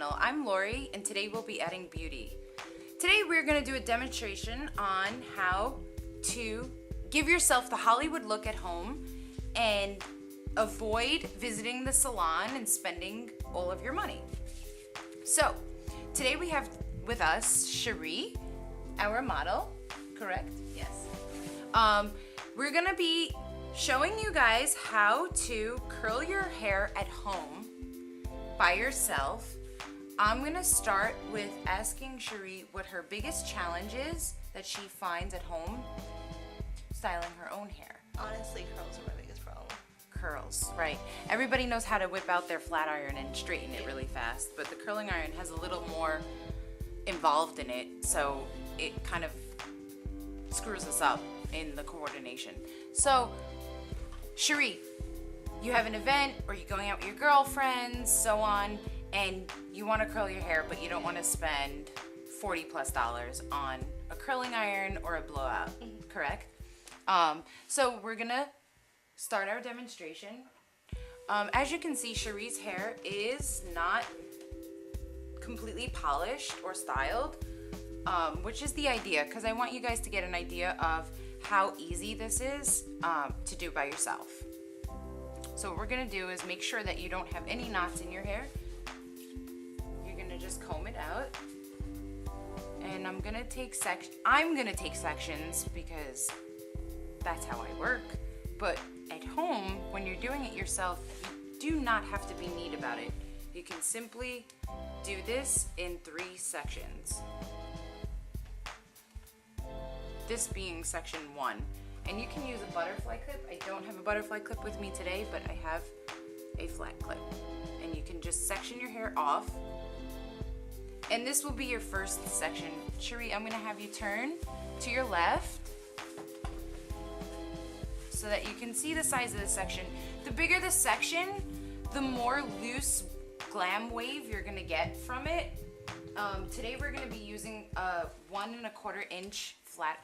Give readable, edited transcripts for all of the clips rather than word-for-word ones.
channel. I'm Laurie and today we'll be adding beauty. Today we're going to do a demonstration on how to give yourself the Hollywood look at home and avoid visiting the salon and spending all of your money. So today we have with us Cherie, our model, correct? Yes. We're going to be showing you guys how to curl your hair at home by yourself. I'm gonna start with asking Cherie what her biggest challenge is that she finds at home styling her own hair. Honestly, curls are my biggest problem. Curls, right. Everybody knows how to whip out their flat iron and straighten it really fast, but the curling iron has a little more involved in it, so it kind of screws us up in the coordination. So, Cherie, you have an event or you're going out with your girlfriends, so on, and you want to curl your hair, but you don't want to spend $40+ on a curling iron or a blowout, correct? So we're gonna start our demonstration. As you can see, Cherie's hair is not completely polished or styled, which is the idea, because I want you guys to get an idea of how easy this is to do by yourself. So what we're gonna do is make sure that you don't have any knots in your hair. You're gonna just comb it out. And I'm gonna take sections because that's how I work. But at home, when you're doing it yourself, you do not have to be neat about it. You can simply do this in 3 sections. This being section 1. And you can use a butterfly clip. I don't have a butterfly clip with me today, but I have a flat clip. And you can just section your hair off. And this will be your first section. Cherie, I'm gonna have you turn to your left so that you can see the size of the section. The bigger the section, the more loose glam wave you're gonna get from it. Today we're gonna be using a 1 1/4 inch flat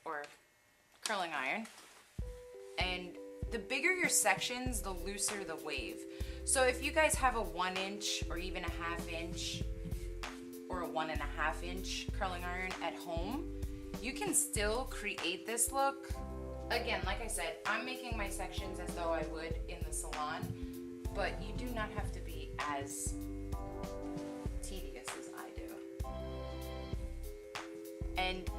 or curling iron, and the bigger your sections, the looser the wave. So if you guys have a 1 inch or even a 1/2 inch or a 1 1/2 inch curling iron at home, you can still create this look. Again, like I said, I'm making my sections as though I would in the salon, but you do not have to be as tedious as I do. And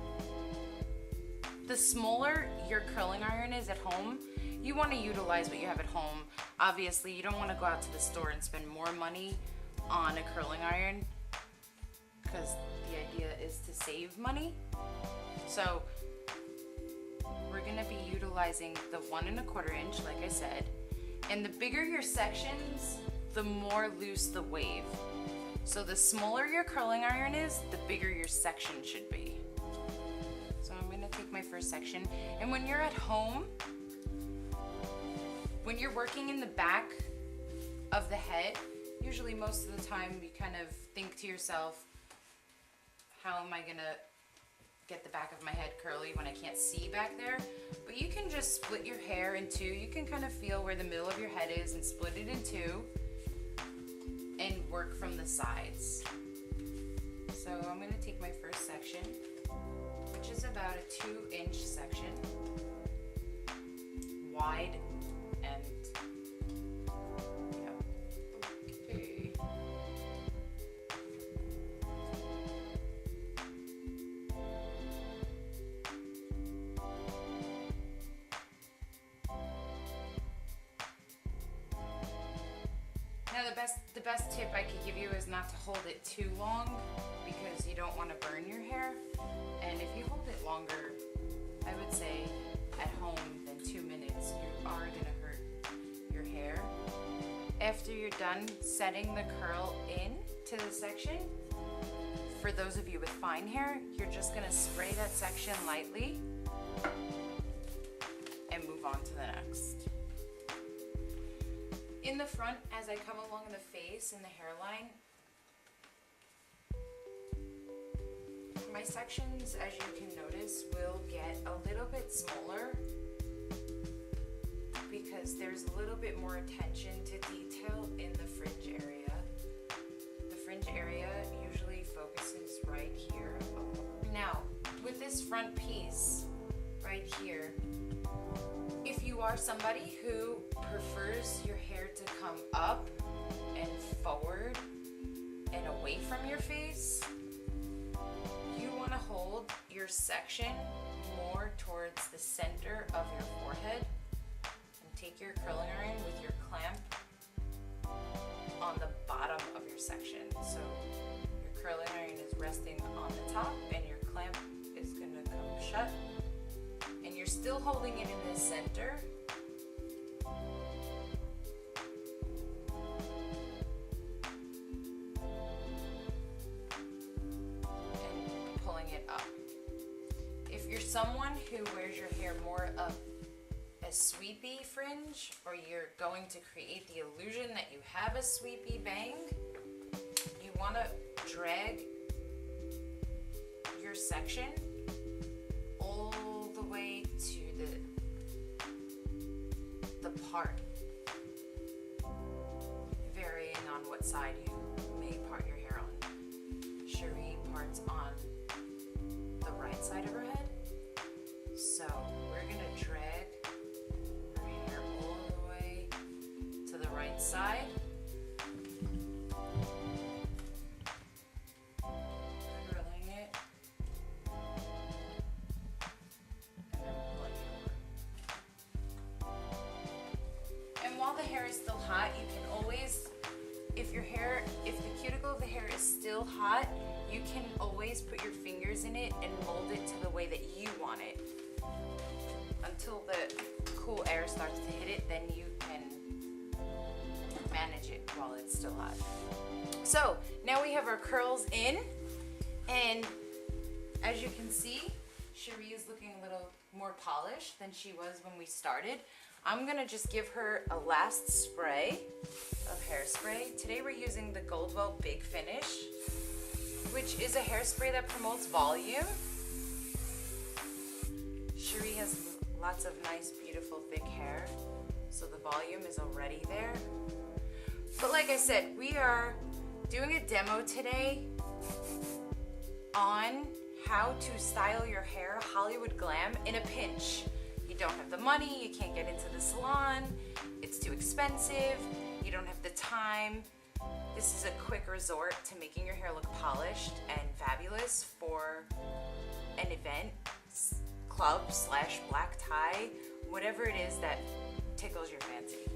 the smaller your curling iron is at home, you want to utilize what you have at home. Obviously, you don't want to go out to the store and spend more money on a curling iron because the idea is to save money. So we're going to be utilizing the 1 1/4 inch, like I said. And the bigger your sections, the more loose the wave. So the smaller your curling iron is, the bigger your section should be. So I'm gonna take my first section. And when you're at home, when you're working in the back of the head, usually most of the time you kind of think to yourself, how am I gonna get the back of my head curly when I can't see back there? But you can just split your hair in 2. You can kind of feel where the middle of your head is and split it in 2 and work from the sides. So I'm gonna take my first section, which is about a 2 inch section, wide, and yeah. Okay. Now the best tip I could give you is not to hold it too long because you don't want to burn your hair. And if you hold it longer, I would say at home than 2 minutes, you are gonna hurt your hair. After you're done setting the curl in to the section, for those of you with fine hair, you're just gonna spray that section lightly and move on to the next. In the front, as I come along the face and the hairline, my sections, as you can notice, will get a little bit smaller because there's a little bit more attention to detail in the fringe area. The fringe area front piece right here, if you are somebody who prefers your hair to come up and forward and away from your face, you want to hold your section more towards the center of your forehead and take your curling iron with your clamp on the bottom of your section. So your curling iron is resting on the top and your clamp is going to come shut, and you're still holding it in the center. And pulling it up. If you're someone who wears your hair more of a sweepy fringe, or you're going to create the illusion that you have a sweepy bang, you want to drag your section all the way to the part, varying on what side you may part your hair on. Cherie parts on the right side of her head, so we're gonna drag her hair all the way to the right side. Curling it. And then pulling it over. And while the hair is still hot, you can always, if the cuticle of the hair is still hot, you can always put your fingers in it and mold it to the way that you want it. Until the cool air starts to hit it, then you can manage it while it's still hot. So now we have our curls in, and as you can see, Cherie is looking a little more polished than she was when we started. I'm gonna just give her a last spray of hairspray. Today we're using the Goldwell Big Finish, which is a hairspray that promotes volume. Cherie has lots of nice, beautiful, thick hair, so the volume is already there. But like I said, we are doing a demo today on how to style your hair Hollywood Glam in a pinch. You don't have the money, you can't get into the salon, it's too expensive, you don't have the time. This is a quick resort to making your hair look polished and fabulous for an event, club / black tie, whatever it is that tickles your fancy.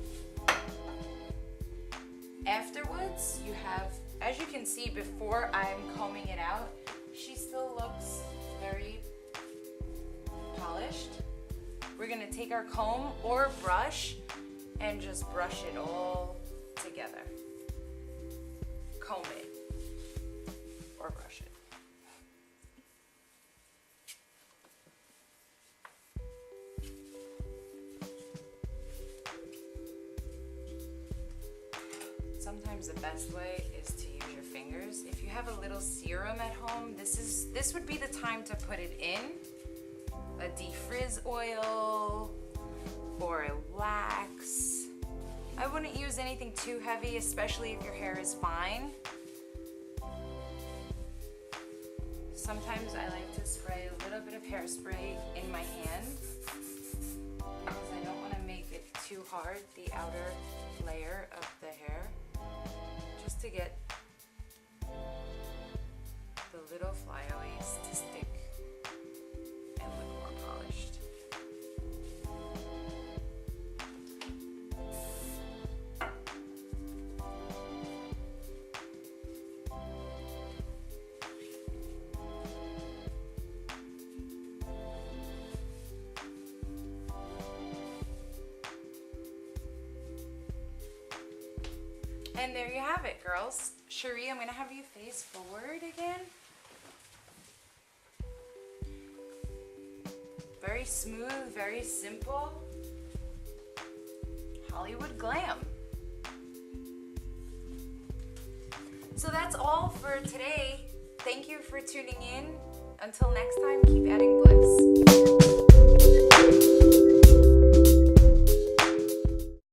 Afterwards, you have, as you can see before I'm combing it out, she still looks very polished. We're gonna take our comb or brush and just brush it all together. Comb it or brush it. Sometimes the best way is to use your fingers. If you have a little serum at home, this would be the time to put it in. A defrizz oil or a wax. I wouldn't use anything too heavy, especially if your hair is fine. Sometimes I like to spray a little bit of hairspray in my hand because I don't want to make it too hard, the outer layer of the hair, just to get the little flyaways to stick and look more polished. And there you have it, girls. Cherie, I'm gonna have you face forward again. Very smooth, very simple. Hollywood Glam. So that's all for today. Thank you for tuning in. Until next time, keep adding bliss.